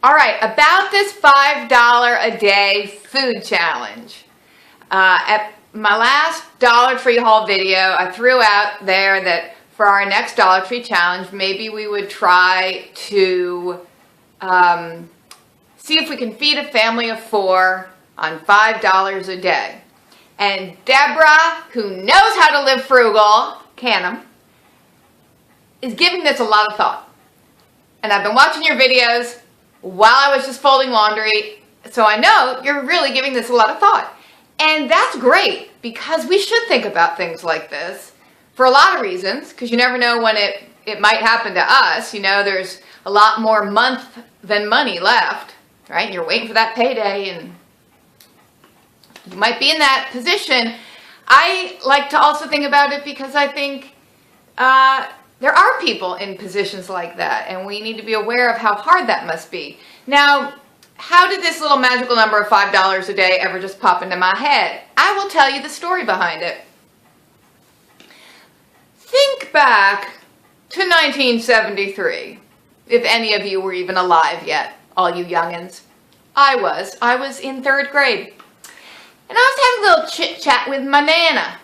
All right, about this $5 a day food challenge. At my last Dollar Tree haul video, I threw out there that for our next Dollar Tree challenge, maybe we would try to see if we can feed a family of 4 on $5 a day. And Deborah, who knows how to live frugal, is giving this a lot of thought. And I've been watching your videos while I was just folding laundry, so I know you're really giving this a lot of thought. And that's great, because we should think about things like this for a lot of reasons, because you never know when it might happen to us. You know, there's a lot more month than money left, right? You're waiting for that payday, and you might be in that position. I like to also think about it because I think there are people in positions like that, and we need to be aware of how hard that must be. Now, how did this little magical number of $5 a day ever just pop into my head? I will tell you the story behind it. Think back to 1973, if any of you were even alive yet, all you youngins. I was in 3rd grade. And I was having a little chit-chat with my Nana.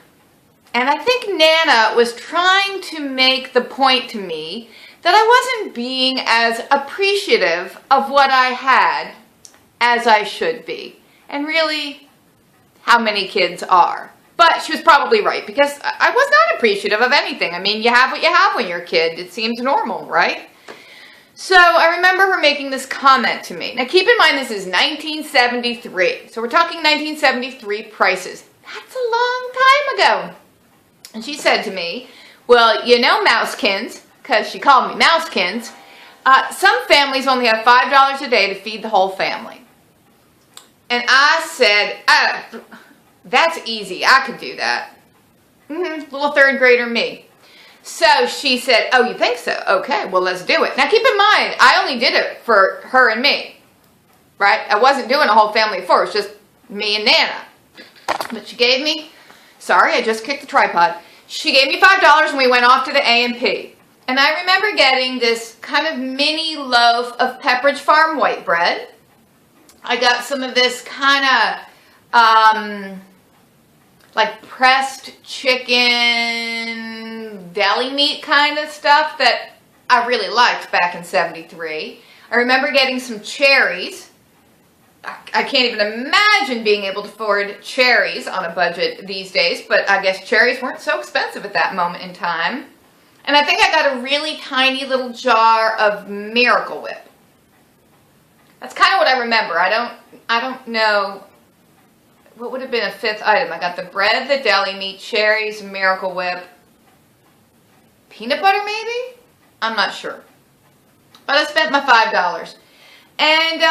And I think Nana was trying to make the point to me that I wasn't being as appreciative of what I had as I should be. And really, how many kids are. But she was probably right, because I was not appreciative of anything. I mean, you have what you have when you're a kid. It seems normal, right? So I remember her making this comment to me. Now keep in mind, this is 1973. So we're talking 1973 prices. That's a long time ago. And she said to me, well, you know, Mousekins, because she called me Mousekins, some families only have $5 a day to feed the whole family. And I said, that's easy. I could do that. Little 3rd grader me. So she said, oh, you think so? Okay, well, let's do it. Now keep in mind, I only did it for her and me, right? I wasn't doing a whole family of 4. It was just me and Nana. But she gave me, sorry, I just kicked the tripod. She gave me $5 and we went off to the A&P. And I remember getting this kind of mini loaf of Pepperidge Farm white bread. I got some of this kind of like pressed chicken deli meat kind of stuff that I really liked back in 73. I remember getting some cherries. I can't even imagine being able to afford cherries on a budget these days, but I guess cherries weren't so expensive at that moment in time. And I think I got a really tiny little jar of Miracle Whip. That's kind of what I remember. I don't know. What would have been a 5th item? I got the bread, the deli meat, cherries, Miracle Whip, peanut butter maybe? I'm not sure. But I spent my $5. And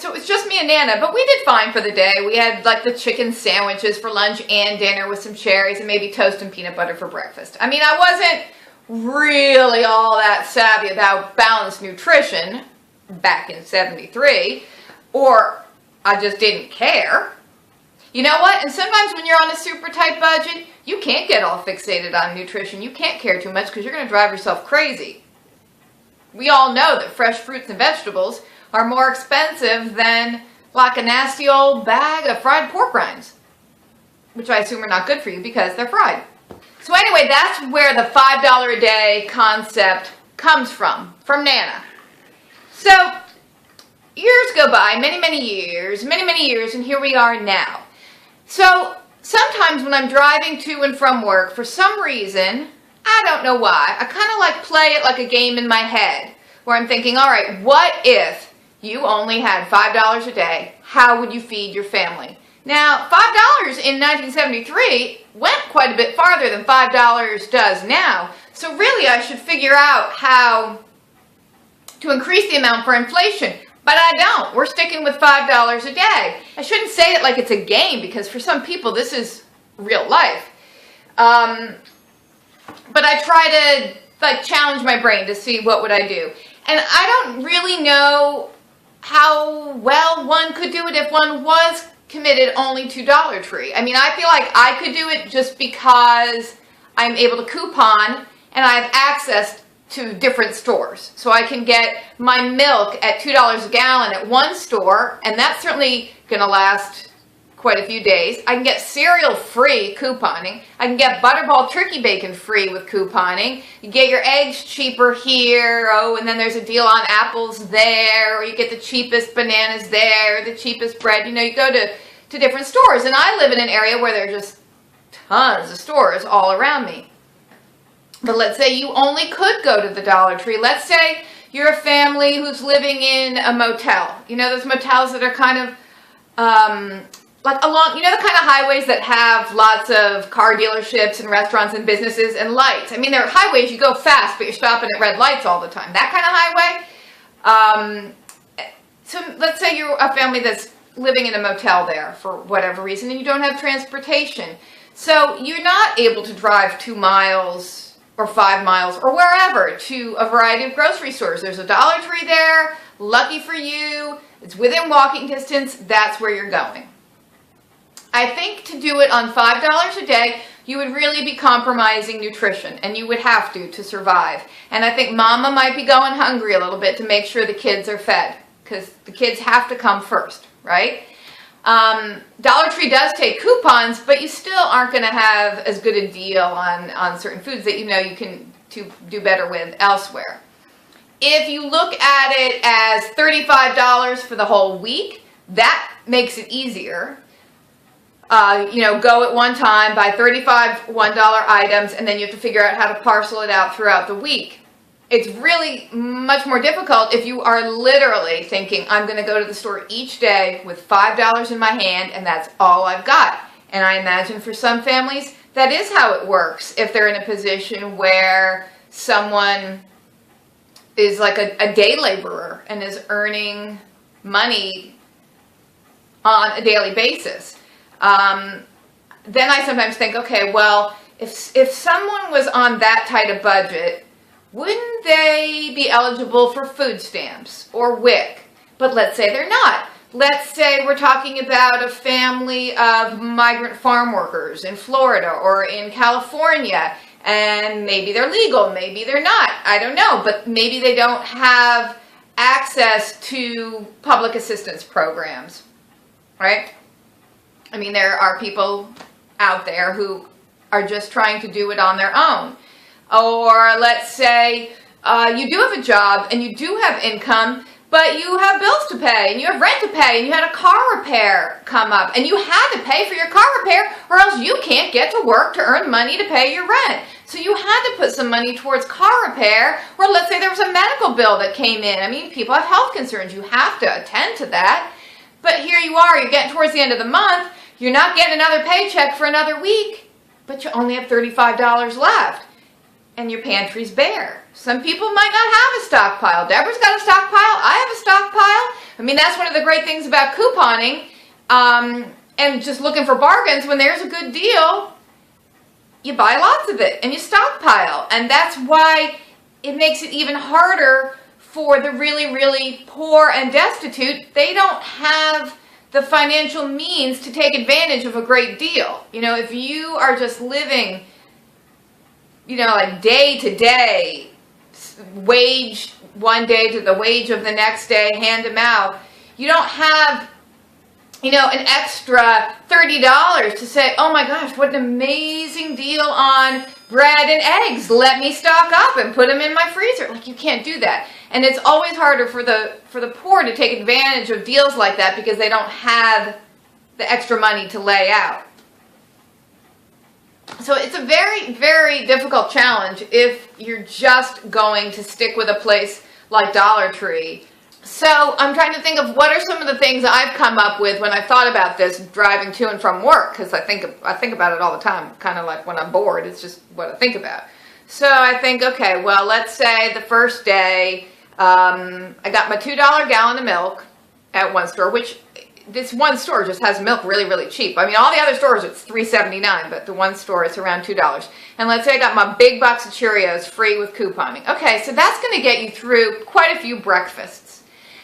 so it was just me and Nana, but we did fine for the day. We had like the chicken sandwiches for lunch and dinner with some cherries and maybe toast and peanut butter for breakfast. I mean, I wasn't really all that savvy about balanced nutrition back in 73, or I just didn't care. You know what? And sometimes when you're on a super tight budget, you can't get all fixated on nutrition. You can't care too much because you're going to drive yourself crazy. We all know that fresh fruits and vegetables are more expensive than like a nasty old bag of fried pork rinds, which I assume are not good for you because they're fried. So anyway, that's where the $5 a day concept comes from Nana. So years go by, many years, and here we are now. So sometimes when I'm driving to and from work, for some reason, I don't know why, I kind of like play it like a game in my head, where I'm thinking, all right, what if you only had $5 a day? How would you feed your family? Now, $5 in 1973 went quite a bit farther than $5 does now. So really, I should figure out how to increase the amount for inflation. But I don't. We're sticking with $5 a day. I shouldn't say it like it's a game, because for some people, this is real life. But I try to like challenge my brain to see what would I do. And I don't really know how well one could do it if one was committed only to Dollar Tree. I mean, I feel like I could do it just because I'm able to coupon and I have access to different stores. So I can get my milk at $2 a gallon at one store, and that's certainly going to last quite a few days. I can get cereal free couponing. I can get Butterball turkey bacon free with couponing. You get your eggs cheaper here. Oh, and then there's a deal on apples there, or you get the cheapest bananas there, the cheapest bread. You know, you go to different stores, and I live in an area where there are just tons of stores all around me. But let's say you only could go to the Dollar Tree. Let's say you're a family who's living in a motel. You know, those motels that are kind of like along, you know, the kind of highways that have lots of car dealerships and restaurants and businesses and lights. I mean, they're highways, you go fast, but you're stopping at red lights all the time. That kind of highway. So let's say you're a family that's living in a motel there for whatever reason, and you don't have transportation. So you're not able to drive 2 miles or 5 miles or wherever to a variety of grocery stores. There's a Dollar Tree there. Lucky for you. It's within walking distance. That's where you're going. I think to do it on $5 a day, you would really be compromising nutrition, and you would have to survive. And I think mama might be going hungry a little bit to make sure the kids are fed, because the kids have to come first, right? Dollar Tree does take coupons, but you still aren't going to have as good a deal on certain foods that you know you can do better with elsewhere. If you look at it as $35 for the whole week, that makes it easier. You know, go at one time, buy 35 $1 items, and then you have to figure out how to parcel it out throughout the week. It's really much more difficult if you are literally thinking, I'm going to go to the store each day with $5 in my hand, and that's all I've got. And I imagine for some families, that is how it works if they're in a position where someone is like a day laborer and is earning money on a daily basis. Then I sometimes think, okay, well, if someone was on that tight a budget, wouldn't they be eligible for food stamps or WIC? But let's say they're not. Let's say we're talking about a family of migrant farm workers in Florida or in California, and maybe they're legal, maybe they're not. I don't know, but maybe they don't have access to public assistance programs, right? I mean, there are people out there who are just trying to do it on their own. Or let's say you do have a job and you do have income, but you have bills to pay and you have rent to pay and you had a car repair come up and you had to pay for your car repair or else you can't get to work to earn money to pay your rent. So you had to put some money towards car repair, or let's say there was a medical bill that came in. I mean, people have health concerns. You have to attend to that. But here you are, you're getting towards the end of the month. You're not getting another paycheck for another week, but you only have $35 left. And your pantry's bare. Some people might not have a stockpile. Deborah's got a stockpile. I have a stockpile. I mean, that's one of the great things about couponing and just looking for bargains. When there's a good deal, you buy lots of it and you stockpile. And that's why it makes it even harder for the really, really poor and destitute. They don't have the financial means to take advantage of a great deal. You know, if you are just living, you know, like day to day, wage one day to the wage of the next day, hand to mouth, you don't have, you know, an extra $30 to say, oh my gosh, what an amazing deal on bread and eggs. Let me stock up and put them in my freezer. Like, you can't do that. And it's always harder for the poor to take advantage of deals like that because they don't have the extra money to lay out. So it's a very, very difficult challenge if you're just going to stick with a place like Dollar Tree. So I'm trying to think of what are some of the things I've come up with when I've thought about this driving to and from work, because I think about it all the time, kind of like when I'm bored. It's just what I think about. So I think, okay, well, let's say the first day I got my $2 gallon of milk at one store, which this one store just has milk really, really cheap. I mean, all the other stores, it's $3.79, but the one store, it's around $2. And let's say I got my big box of Cheerios free with couponing. Okay, so that's going to get you through quite a few breakfasts.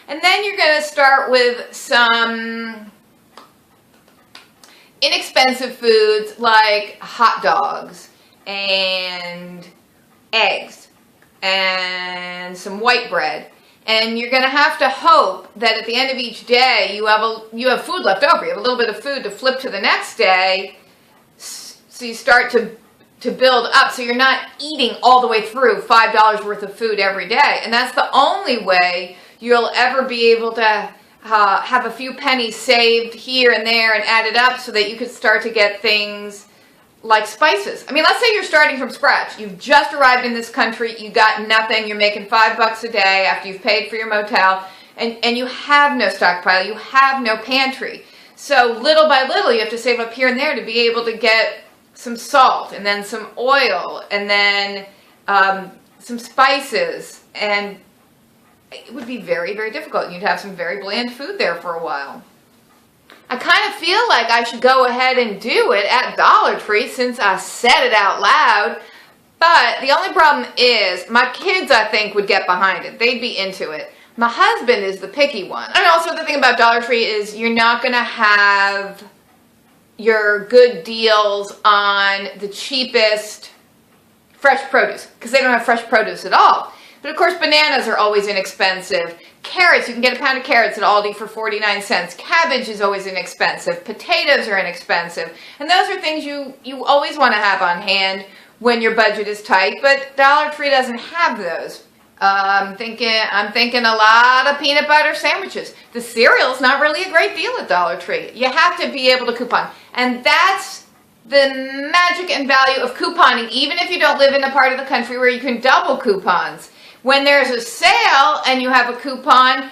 And then you're going to start with some inexpensive foods like hot dogs and eggs and some white bread. And you're going to have to hope that at the end of each day you have food left over. You have a little bit of food to flip to the next day, so you start to build up, so you're not eating all the way through $5 worth of food every day. And that's the only way you'll ever be able to have a few pennies saved here and there and add it up so that you could start to get things like spices. I mean, let's say you're starting from scratch. You've just arrived in this country, you got nothing, you're making $5 a day after you've paid for your motel, and you have no stockpile, you have no pantry. So little by little you have to save up here and there to be able to get some salt, and then some oil, and then some spices, and it would be very, very difficult. You'd have some very bland food there for a while. I kind of feel like I should go ahead and do it at Dollar Tree since I said it out loud, but the only problem is my kids, I think, would get behind it. They'd be into it. My husband is the picky one. And also the thing about Dollar Tree is you're not going to have your good deals on the cheapest fresh produce, because they don't have fresh produce at all. But of course, bananas are always inexpensive. Carrots, you can get a pound of carrots at Aldi for 49 cents. Cabbage is always inexpensive. Potatoes are inexpensive. And those are things you always want to have on hand when your budget is tight, but Dollar Tree doesn't have those. I'm thinking a lot of peanut butter sandwiches. The cereal's not really a great deal at Dollar Tree. You have to be able to coupon. And that's the magic and value of couponing, even if you don't live in a part of the country where you can double coupons. When there's a sale and you have a coupon,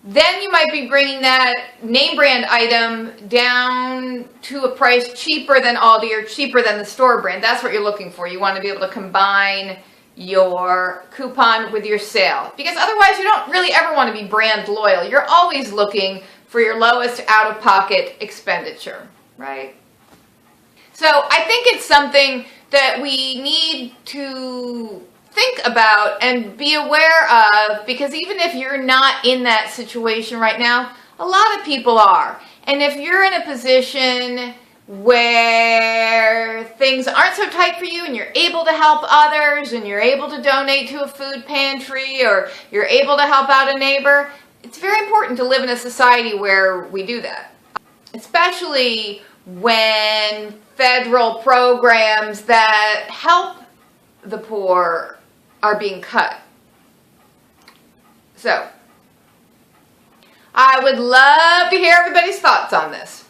then you might be bringing that name brand item down to a price cheaper than Aldi or cheaper than the store brand. That's what you're looking for. You want to be able to combine your coupon with your sale, because otherwise you don't really ever want to be brand loyal. You're always looking for your lowest out-of-pocket expenditure, right? So I think it's something that we need to think about and be aware of, because even if you're not in that situation right now, a lot of people are. And if you're in a position where things aren't so tight for you and you're able to help others and you're able to donate to a food pantry or you're able to help out a neighbor, it's very important to live in a society where we do that. Especially when federal programs that help the poor are being cut. So, I would love to hear everybody's thoughts on this.